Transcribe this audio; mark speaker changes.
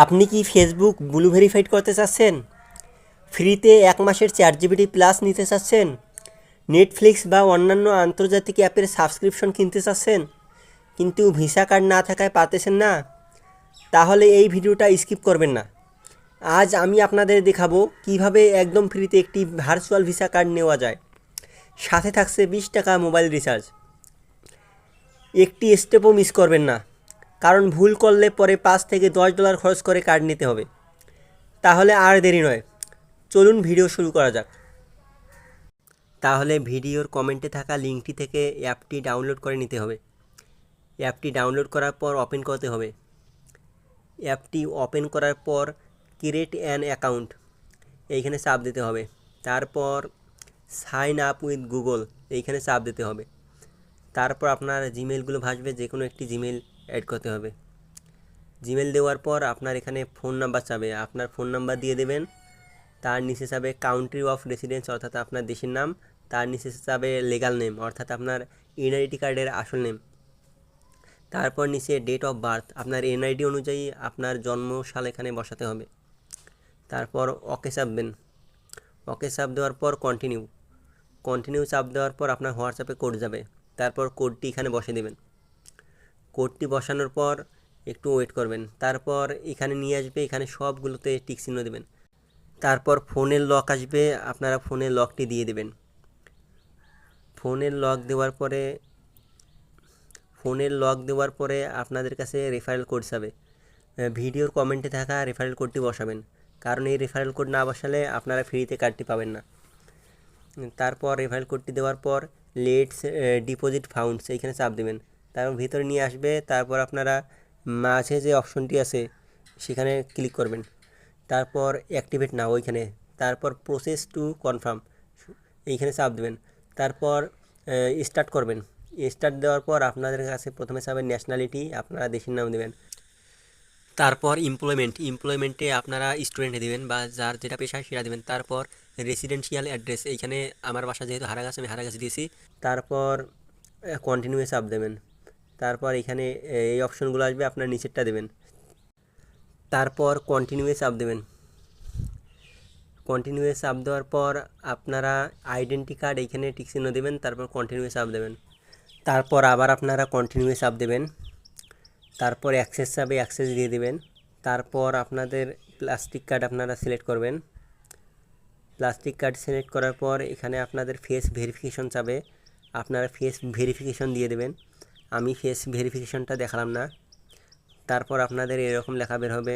Speaker 1: আপনি কি Facebook blue verified করতে চাচ্ছেন? ফ্রিতে 1 মাসের 4 GB প্লাস নিতে চাচ্ছেন? নেটফ্লিক্স বা অন্যান্য আন্তর্জাতিক অ্যাপের সাবস্ক্রিপশন কিনতে চাচ্ছেন কিন্তু ভিসা কার্ড না থাকায় পারতেছেন না? তাহলে এই ভিডিওটা স্কিপ করবেন না। আজ আমি আপনাদের দেখাবো কিভাবে একদম ফ্রিতে একটি ভার্চুয়াল ভিসা কার্ড নেওয়া যায়। সাথে থাকছে 20 টাকা মোবাইল রিচার্জ। একটি স্টেপও মিস করবেন না, কারণ ভুল করলে পরে $5 থেকে $10 খরচ করে কার্ড নিতে হবে। তাহলে আর দেরি নয়, চলুন ভিডিও শুরু করা যাক। তাহলে ভিডিওর কমেন্টে থাকা লিঙ্কটি থেকে অ্যাপটি ডাউনলোড করে নিতে হবে। অ্যাপটি ডাউনলোড করার পর ওপেন করতে হবে। অ্যাপটি ওপেন করার পর ক্রিয়েট অ্যান অ্যাকাউন্ট এইখানে চাপ দিতে হবে। তারপর সাইন আপ উইথ গুগল এইখানে চাপ দিতে হবে। তারপর আপনার জিমেলগুলো ভাসবে, যে কোনো একটি জিমেল অ্যাড করতে হবে। জিমেল দেওয়ার পর আপনার এখানে ফোন নাম্বার চাবে, আপনার ফোন নাম্বার দিয়ে দেবেন। তার নিচে চাবে কান্ট্রি অফ রেসিডেন্স অর্থাৎ আপনার দেশের নাম। তার নিচে চাবে লিগ্যাল নেম অর্থাৎ আপনার এনআইডি কার্ডের আসল নেম। তারপর নিচে ডেট অফ বার্থ, আপনার এনআইডি অনুযায়ী আপনার জন্মসাল এখানে বসাতে হবে। তারপর ওকে চাপবেন। ওকে চাপ দেওয়ার পর কন্টিনিউ চাপ দেওয়ার পর আপনার হোয়াটসঅ্যাপে কোড যাবে। তারপর কোডটি এখানে বসিয়ে দেবেন। কোডটি বসানোর পর একটু ওয়েট করবেন। তারপর এখানে নিয়ে আসবে, এখানে সবগুলোতে টিক চিহ্ন দেবেন। তারপর ফোনের লক আসবে, আপনারা ফোনের লকটি দিয়ে দেবেন। ফোনের লক দেওয়ার পরে আপনাদের কাছে রেফারেল কোড যাবে। ভিডিওর কমেন্টে থাকা রেফারেল কোডটি বসাবেন, কারণ এই রেফারেল কোড না বসালে আপনারা ফ্রিতে কার্ডটি পাবেন না। তারপর রেফারেল কোডটি দেওয়ার পর লেটস ডিপোজিট ফাউন্ডস এইখানে চাপ দেবেন। তারপর ভিতরে নিয়ে আসবে। তারপর আপনারা মাঝে যে অপশনটি আছে সেখানে ক্লিক করবেন। তারপর অ্যাক্টিভেট নাও ওইখানে। তারপর প্রসেস টু কনফার্ম এইখানে চাপ দেবেন। তারপর স্টার্ট করবেন। স্টার্ট দেওয়ার পর আপনাদের কাছে প্রথমে চাবে ন্যাশনালিটি, আপনারা দেশের নাম দেবেন। তারপর এমপ্লয়মেন্টে আপনারা স্টুডেন্ট দেবেন বা যার যেটা পেশা সেটা দেবেন। তারপর রেসিডেন্সিয়াল অ্যাড্রেস, এইখানে আমার বাসা যেহেতু হারাগাছ, আমি হারাগাছ দিয়েছি। তারপর কন্টিনিউয়ে চাপ দেবেন। তারপর এখানে এই অপশনগুলো আসবে, আপনার নিচেরটা দেবেন। তারপর কন্টিনিউয়ে চাপ দেবেন। কন্টিনিউয়ে চাপ দেওয়ার পর আপনারা আইডেন্টি কার্ড এইখানে টিক চিহ্ন দেবেন। তারপর কন্টিনিউয়ে চাপ দেবেন। তারপর আবার আপনারা কন্টিনিউয়ে চাপ দেবেন। তারপর অ্যাক্সেস চাবে, অ্যাক্সেস দিয়ে দেবেন। তারপর আপনাদের প্লাস্টিক কার্ড আপনারা সিলেক্ট করবেন। প্লাস্টিক কার্ড সিলেক্ট করার পর এখানে আপনাদের ফেস ভেরিফিকেশন চাবে, আপনারা ফেস ভেরিফিকেশন দিয়ে দেবেন। আমি ফেস ভেরিফিকেশনটা দেখালাম না। তারপর আপনাদের এরকম লেখা বের হবে,